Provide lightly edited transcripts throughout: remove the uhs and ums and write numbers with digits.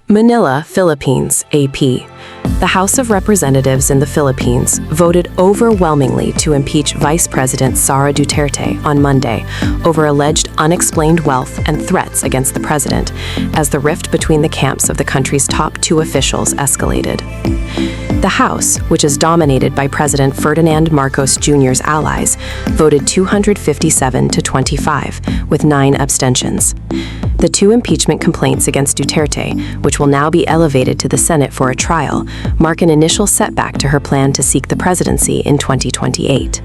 Manila, Philippines, AP. The House of Representatives in the Philippines voted overwhelmingly to impeach Vice President Sara Duterte on Monday over alleged unexplained wealth and threats against the president, as the rift between the camps of the country's top two officials escalated. The House, which is dominated by President Ferdinand Marcos Jr.'s allies, voted 257 to 25, with 9 abstentions. The 2 impeachment complaints against Duterte, which will now be elevated to the Senate for a trial, mark an initial setback to her plan to seek the presidency in 2028.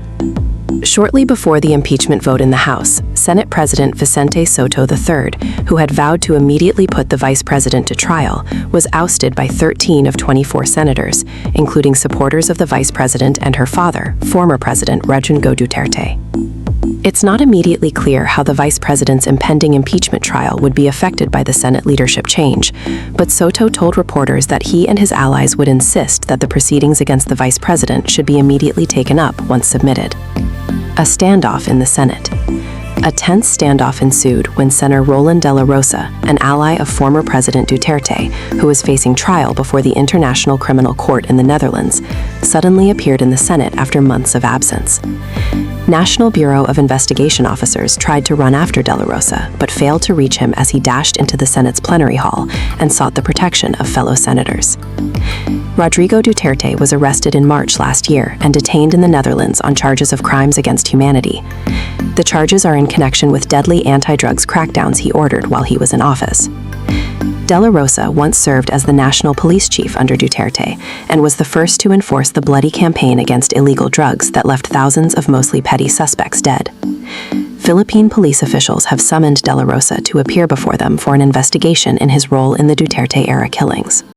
Shortly before the impeachment vote in the House, Senate President Vicente Sotto III, who had vowed to immediately put the vice president to trial, was ousted by 13 of 24 senators, including supporters of the vice president and her father, former President Rodrigo Duterte. It's not immediately clear how the vice president's impending impeachment trial would be affected by the Senate leadership change, but Sotto told reporters that he and his allies would insist that the proceedings against the vice president should be immediately taken up once submitted. A standoff in the Senate. A tense standoff ensued when Senator Roland de la Rosa, an ally of former President Duterte, who was facing trial before the International Criminal Court in the Netherlands, suddenly appeared in the Senate after months of absence. National Bureau of Investigation officers tried to run after de la Rosa, but failed to reach him as he dashed into the Senate's plenary hall and sought the protection of fellow senators. Rodrigo Duterte was arrested in March last year and detained in the Netherlands on charges of crimes against humanity. The charges are in connection with deadly anti-drugs crackdowns he ordered while he was in office. De la Rosa once served as the national police chief under Duterte and was the first to enforce the bloody campaign against illegal drugs that left thousands of mostly petty suspects dead. Philippine police officials have summoned de la Rosa to appear before them for an investigation in his role in the Duterte-era killings.